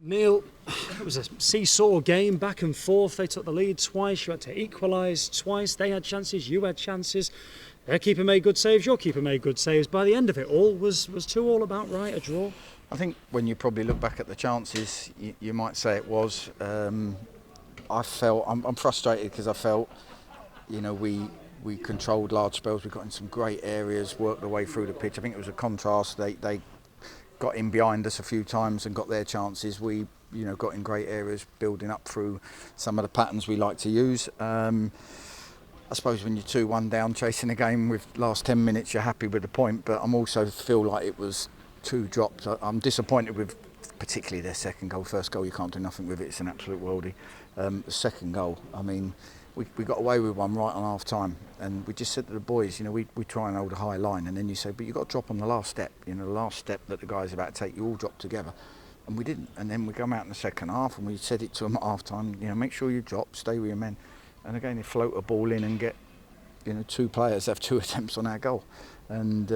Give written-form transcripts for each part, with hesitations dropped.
Neal, it was a seesaw game, back and forth. They took the lead twice. You had to equalise twice. They had chances, you had chances. Their keeper made good saves, your keeper made good saves. By the end of it all, was 2-2 about right, a draw? I think when you probably look back at the chances, you might say it was. I'm frustrated because I felt, we controlled large spells. We got in some great areas, worked our way through the pitch. I think it was a contrast. They got in behind us a few times and got their chances. We, got in great areas, building up through some of the patterns we like to use. I suppose when you're 2-1 down, chasing a game with last 10 minutes, you're happy with the point. But I'm also feel like it was 2 drops. I'm disappointed with particularly their second goal. First goal, you can't do nothing with it. It's an absolute worldie. The second goal, we got away with one right on half time, and we just said to the boys, we try and hold a high line, and then you say, but you've got to drop on the last step. The last step that the guys are about to take, you all drop together. And we didn't. And then we come out in the second half and we said it to them at half time, make sure you drop, stay with your men. And again, they float a ball in and get, 2 players have 2 attempts on our goal. And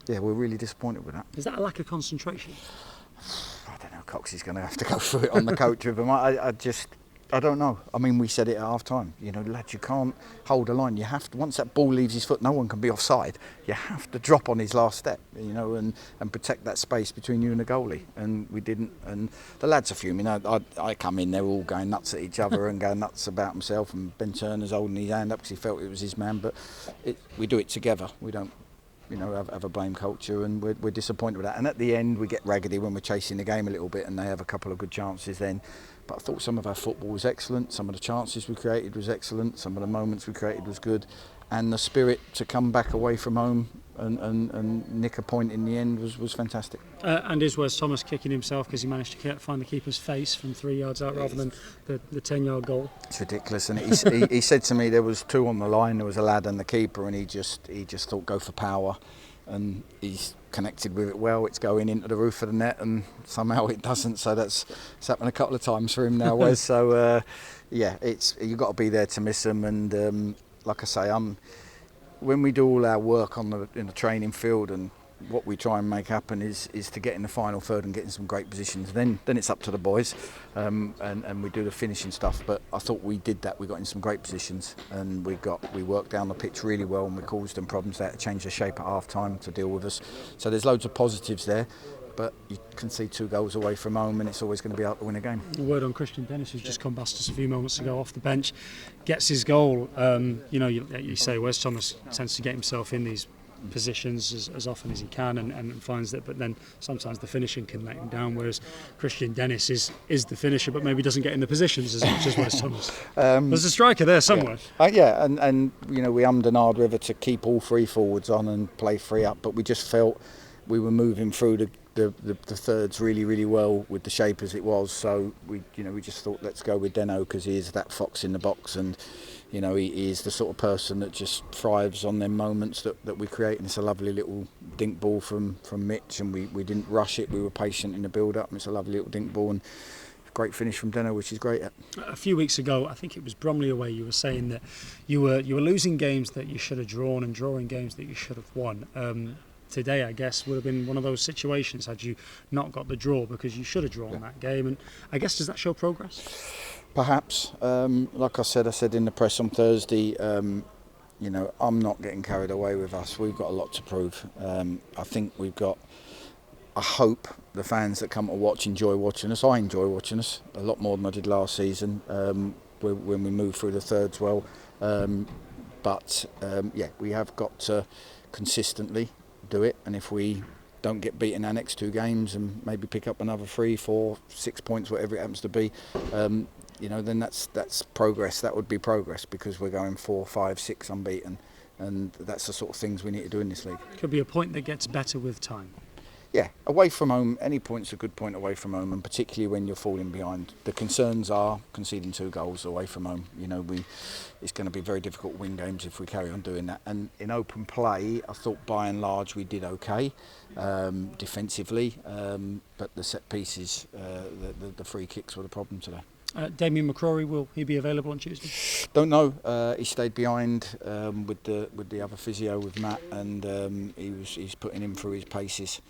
we're really disappointed with that. Is that a lack of concentration? I don't know, Coxey's going to have to go through it on the coach with them. I don't know. We said it at half time. Lads, you can't hold a line. You have to, once that ball leaves his foot, no one can be offside. You have to drop on his last step, and protect that space between you and the goalie. And we didn't. And the lads are fuming. I come in, they're all going nuts at each other and going nuts about himself. And Ben Turner's holding his hand up because he felt it was his man. But we do it together. We don't, have a blame culture, and we're disappointed with that. And at the end, we get raggedy when we're chasing the game a little bit, and they have a couple of good chances then. But I thought some of our football was excellent, some of the chances we created was excellent, some of the moments we created was good, and the spirit to come back away from home and nick a point in the end was fantastic. And is Wes Thomas kicking himself because he managed to find the keeper's face from 3 yards out rather than the 10-yard goal? It's ridiculous, and he said to me there was 2 on the line, there was a lad and the keeper, and he just thought go for power, and he's connected with it well. It's going into the roof of the net, and somehow it doesn't. So it's happened a couple of times for him now, Wes. So you've got to be there to miss them. And like I say, when we do all our work in the training field, and what we try and make happen is to get in the final third and get in some great positions. Then it's up to the boys, and we do the finishing stuff. But I thought we did that. We got in some great positions, and we worked down the pitch really well, and we caused them problems. They had to change their shape at half time to deal with us. So there's loads of positives there. But you can see 2 goals away from home, and it's always going to be hard to win a game. A word on Christian Dennis, who's just come past us a few moments ago off the bench, gets his goal. You say Wes Thomas tends to get himself in these positions as often as he can and finds that, but then sometimes the finishing can let him down, whereas Christian Dennis is the finisher but maybe doesn't get in the positions as much as Wes Thomas. There's a striker there somewhere. And we hummed and hard whether to keep all 3 forwards on and play 3 up, but we just felt we were moving through the thirds really, really well with the shape as it was. So we just thought, let's go with Deno because he is that fox in the box, and he is the sort of person that just thrives on them moments that we create. And it's a lovely little dink ball from Mitch, and we didn't rush it. We were patient in the build-up, and it's a lovely little dink ball, and great finish from Deno, which is great. A few weeks ago, I think it was Bromley away, you were saying that you were losing games that you should have drawn and drawing games that you should have won. Today, I guess, would have been one of those situations had you not got the draw, because you should have drawn that game. And I guess, does that show progress? Perhaps. Like I said in the press on Thursday, I'm not getting carried away with us. We've got a lot to prove. I think I hope the fans that come to watch enjoy watching us. I enjoy watching us a lot more than I did last season when we moved through the thirds well. We have got to consistently do it, and if we don't get beaten our next 2 games and maybe pick up another 3, 4, 6 points, whatever it happens to be, then that's progress. That would be progress, because we're going 4, 5, 6 unbeaten, and that's the sort of things we need to do in this league. Could be a point that gets better with time. Yeah, away from home, any point's a good point away from home, and particularly when you're falling behind. The concerns are conceding 2 goals away from home. It's going to be very difficult to win games if we carry on doing that. And in open play, I thought by and large we did okay defensively, but the set pieces, the free kicks were the problem today. Damien McCrory, will he be available on Tuesday? Don't know. He stayed behind with the other physio with Matt, and he's putting him through his paces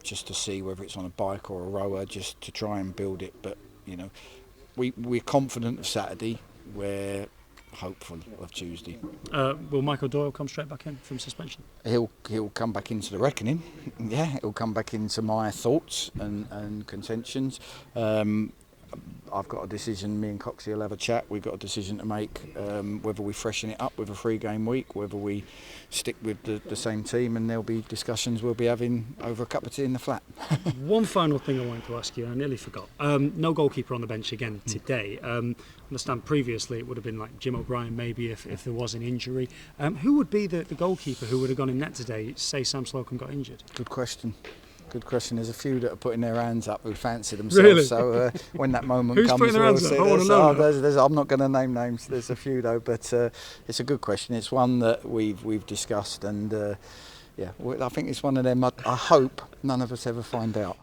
just to see whether it's on a bike or a rower, just to try and build it. But we're confident of Saturday. We're hopeful of Tuesday. Will Michael Doyle come straight back in from suspension? He'll come back into the reckoning. Yeah, he'll come back into my thoughts and contentions. I've got a decision, me and Coxie will have a chat, we've got a decision to make, whether we freshen it up with a 3-game week, whether we stick with the same team, and there'll be discussions we'll be having over a cup of tea in the flat. One final thing I wanted to ask you, I nearly forgot. No goalkeeper on the bench again today. I understand previously it would have been like Jim O'Brien maybe if there was an injury. Who would be the goalkeeper who would have gone in net today, say Sam Slocum got injured? Good question. There's a few that are putting their hands up who fancy themselves. Really? So when that moment Who's comes, putting their hands up? I want to know. I'm not going to name names. There's a few though, but it's a good question. It's one that we've discussed, and I think it's one of them. I hope none of us ever find out.